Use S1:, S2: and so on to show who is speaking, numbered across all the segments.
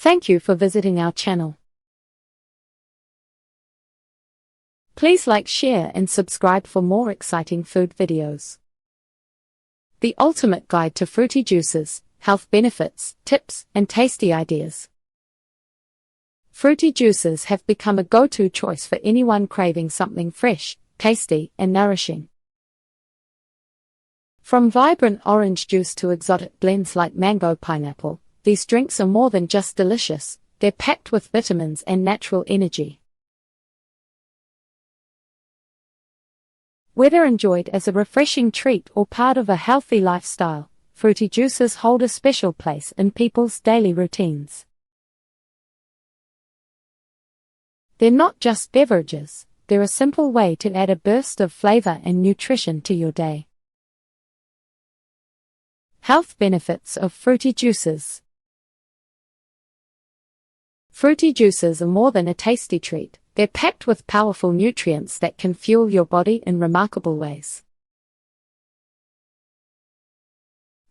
S1: Thank you for visiting our channel. Please like, share and subscribe for more exciting food videos. The ultimate guide to fruity juices, health benefits, tips, and tasty ideas. Fruity juices have become a go-to choice for anyone craving something fresh, tasty, and nourishing. From vibrant orange juice to exotic blends like mango pineapple, these drinks are more than just delicious, they're packed with vitamins and natural energy. Whether enjoyed as a refreshing treat or part of a healthy lifestyle, fruity juices hold a special place in people's daily routines. They're not just beverages, they're a simple way to add a burst of flavor and nutrition to your day. Health benefits of fruity juices. Fruity juices are more than a tasty treat, they're packed with powerful nutrients that can fuel your body in remarkable ways.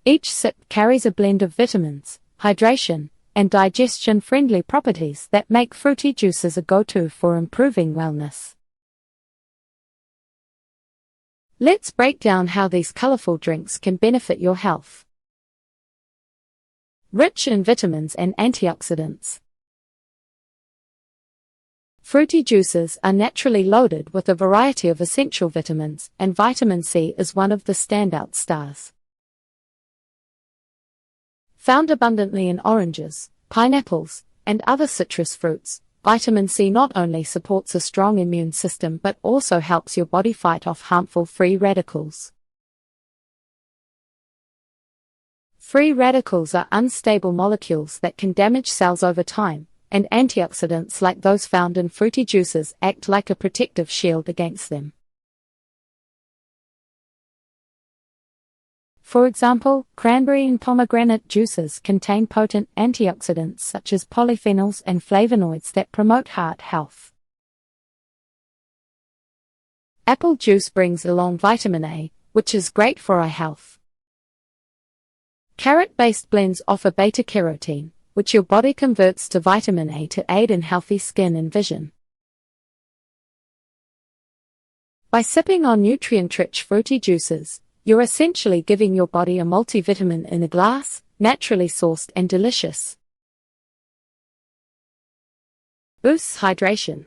S1: Each sip carries a blend of vitamins, hydration, and digestion-friendly properties that make fruity juices a go-to for improving wellness. Let's break down how these colorful drinks can benefit your health. Rich in vitamins and antioxidants. Fruity juices are naturally loaded with a variety of essential vitamins, and vitamin C is one of the standout stars. Found abundantly in oranges, pineapples, and other citrus fruits, vitamin C not only supports a strong immune system but also helps your body fight off harmful free radicals. Free radicals are unstable molecules that can damage cells over time, and antioxidants like those found in fruity juices act like a protective shield against them. For example, cranberry and pomegranate juices contain potent antioxidants such as polyphenols and flavonoids that promote heart health. Apple juice brings along vitamin A, which is great for eye health. Carrot-based blends offer beta-carotene, which your body converts to vitamin A to aid in healthy skin and vision. By sipping on nutrient-rich fruity juices, you're essentially giving your body a multivitamin in a glass, naturally sourced and delicious. Boosts hydration.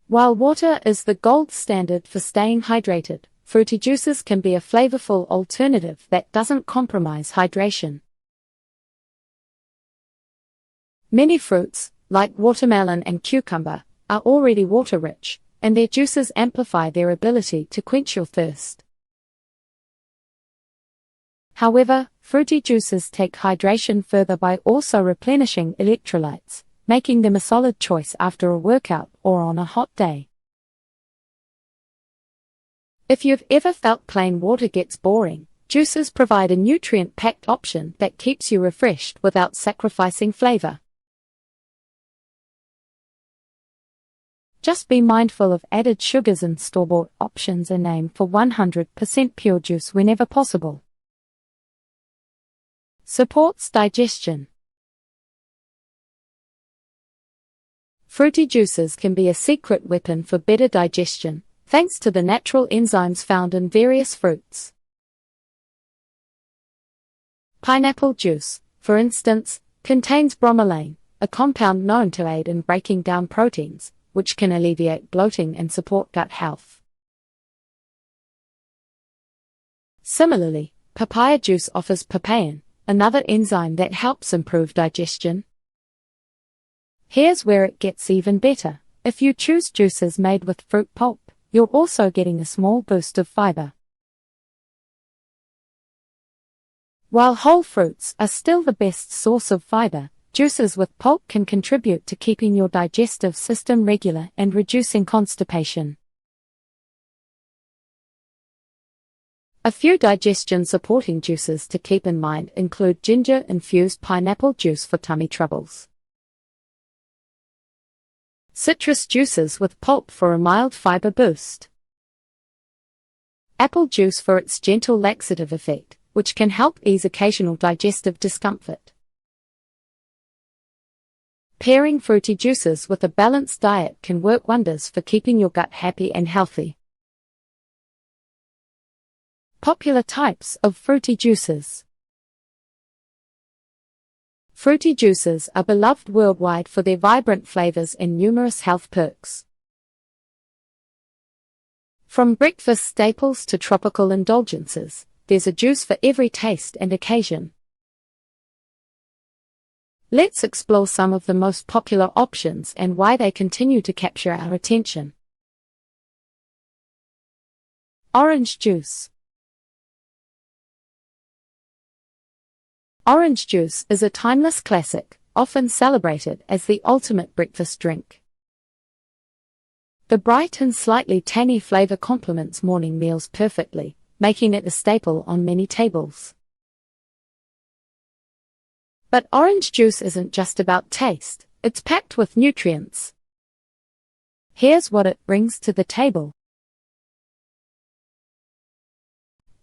S1: While water is the gold standard for staying hydrated, fruity juices can be a flavorful alternative that doesn't compromise hydration. Many fruits, like watermelon and cucumber, are already water-rich, and their juices amplify their ability to quench your thirst. However, fruity juices take hydration further by also replenishing electrolytes, making them a solid choice after a workout or on a hot day. If you've ever felt plain water gets boring, juices provide a nutrient-packed option that keeps you refreshed without sacrificing flavor. Just be mindful of added sugars and store-bought options and aim for 100% pure juice whenever possible. Supports digestion. Fruity juices can be a secret weapon for better digestion, thanks to the natural enzymes found in various fruits. Pineapple juice, for instance, contains bromelain, a compound known to aid in breaking down proteins, which can alleviate bloating and support gut health. Similarly, papaya juice offers papain, another enzyme that helps improve digestion. Here's where it gets even better. If you choose juices made with fruit pulp, you're also getting a small boost of fiber. While whole fruits are still the best source of fiber, juices with pulp can contribute to keeping your digestive system regular and reducing constipation. A few digestion-supporting juices to keep in mind include ginger-infused pineapple juice for tummy troubles. Citrus juices with pulp for a mild fiber boost. Apple juice for its gentle laxative effect, which can help ease occasional digestive discomfort. Pairing fruity juices with a balanced diet can work wonders for keeping your gut happy and healthy. Popular types of fruity juices. Fruity juices are beloved worldwide for their vibrant flavors and numerous health perks. From breakfast staples to tropical indulgences, there's a juice for every taste and occasion. Let's explore some of the most popular options and why they continue to capture our attention. Orange juice. Orange juice is a timeless classic, often celebrated as the ultimate breakfast drink. The bright and slightly tangy flavor complements morning meals perfectly, making it a staple on many tables. But orange juice isn't just about taste, it's packed with nutrients. Here's what it brings to the table.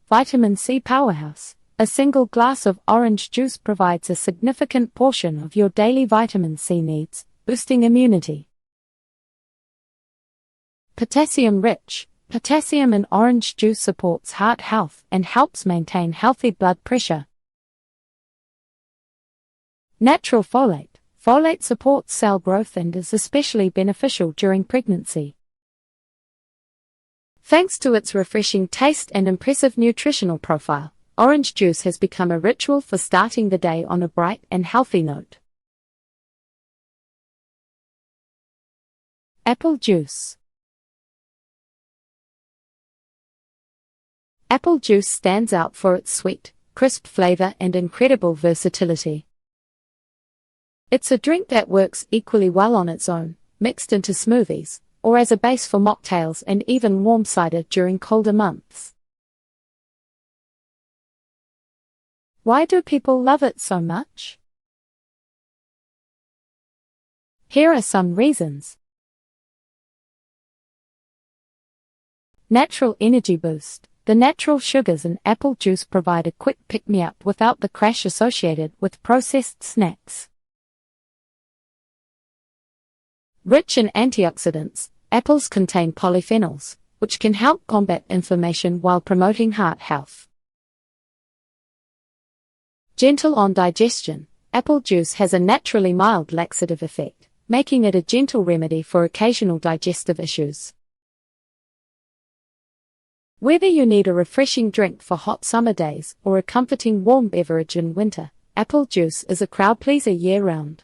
S1: Vitamin C powerhouse. A single glass of orange juice provides a significant portion of your daily vitamin C needs, boosting immunity. Potassium rich. Potassium in orange juice supports heart health and helps maintain healthy blood pressure. Natural folate. Folate supports cell growth and is especially beneficial during pregnancy. Thanks to its refreshing taste and impressive nutritional profile, orange juice has become a ritual for starting the day on a bright and healthy note. Apple juice. Apple juice stands out for its sweet, crisp flavor and incredible versatility. It's a drink that works equally well on its own, mixed into smoothies, or as a base for mocktails and even warm cider during colder months. Why do people love it so much? Here are some reasons. Natural energy boost. The natural sugars in apple juice provide a quick pick-me-up without the crash associated with processed snacks. Rich in antioxidants, apples contain polyphenols, which can help combat inflammation while promoting heart health. Gentle on digestion, apple juice has a naturally mild laxative effect, making it a gentle remedy for occasional digestive issues. Whether you need a refreshing drink for hot summer days or a comforting warm beverage in winter, apple juice is a crowd pleaser year-round.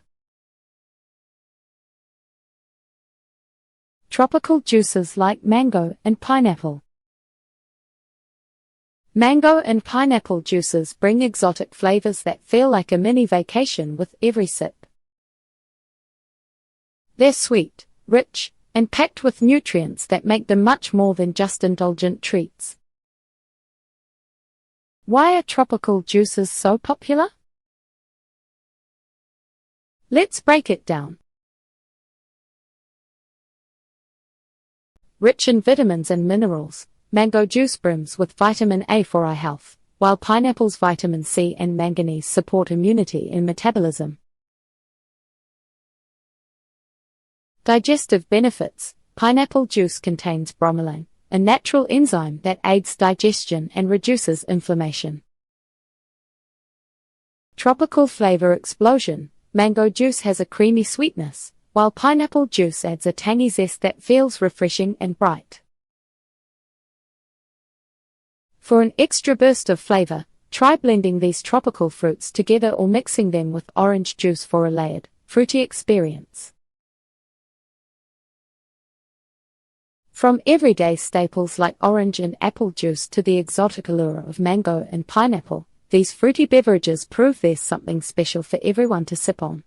S1: Tropical juices like mango and pineapple. Mango and pineapple juices bring exotic flavors that feel like a mini vacation with every sip. They're sweet, rich, and packed with nutrients that make them much more than just indulgent treats. Why are tropical juices so popular? Let's break it down. Rich in vitamins and minerals, mango juice brims with vitamin A for eye health, while pineapple's vitamin C and manganese support immunity and metabolism. Digestive benefits. Pineapple juice contains bromelain, a natural enzyme that aids digestion and reduces inflammation. Tropical flavor explosion. Mango juice has a creamy sweetness, while pineapple juice adds a tangy zest that feels refreshing and bright. For an extra burst of flavor, try blending these tropical fruits together or mixing them with orange juice for a layered, fruity experience. From everyday staples like orange and apple juice to the exotic allure of mango and pineapple, these fruity beverages prove there's something special for everyone to sip on.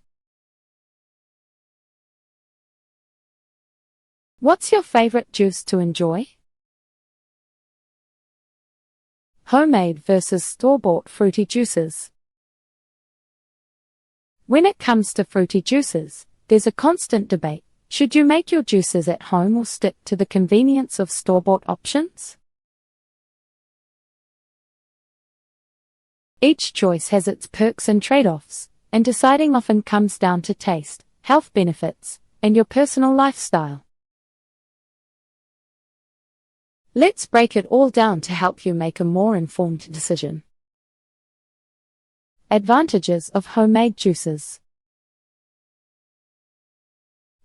S1: What's your favorite juice to enjoy? Homemade versus store-bought fruity juices. When it comes to fruity juices, there's a constant debate. Should you make your juices at home or stick to the convenience of store-bought options? Each choice has its perks and trade-offs, and deciding often comes down to taste, health benefits, and your personal lifestyle. Let's break it all down to help you make a more informed decision. Advantages of homemade juices.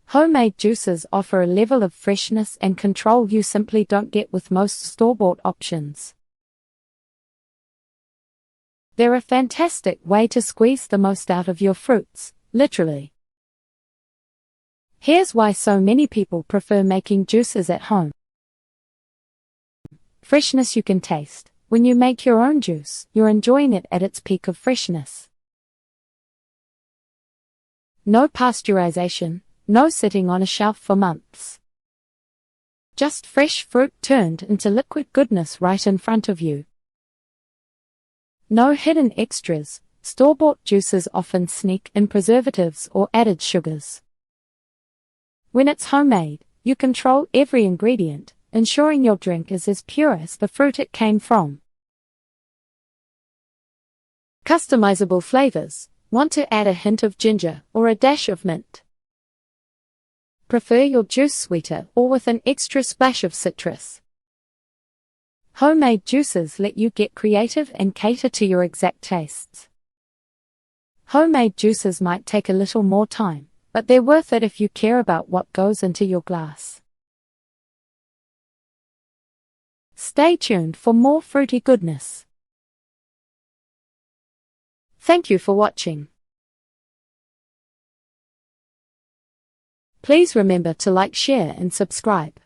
S1: Homemade juices offer a level of freshness and control you simply don't get with most store-bought options. They're a fantastic way to squeeze the most out of your fruits, literally. Here's why so many people prefer making juices at home. Freshness you can taste. When you make your own juice, you're enjoying it at its peak of freshness. No pasteurization, no sitting on a shelf for months. Just fresh fruit turned into liquid goodness right in front of you. No hidden extras. Store-bought juices often sneak in preservatives or added sugars. When it's homemade, you control every ingredient, ensuring your drink is as pure as the fruit it came from. Customizable flavors. Want to add a hint of ginger or a dash of mint? Prefer your juice sweeter or with an extra splash of citrus? Homemade juices let you get creative and cater to your exact tastes. Homemade juices might take a little more time, but they're worth it if you care about what goes into your glass. Stay tuned for more fruity goodness. Thank you for watching. Please remember to like, share, and subscribe.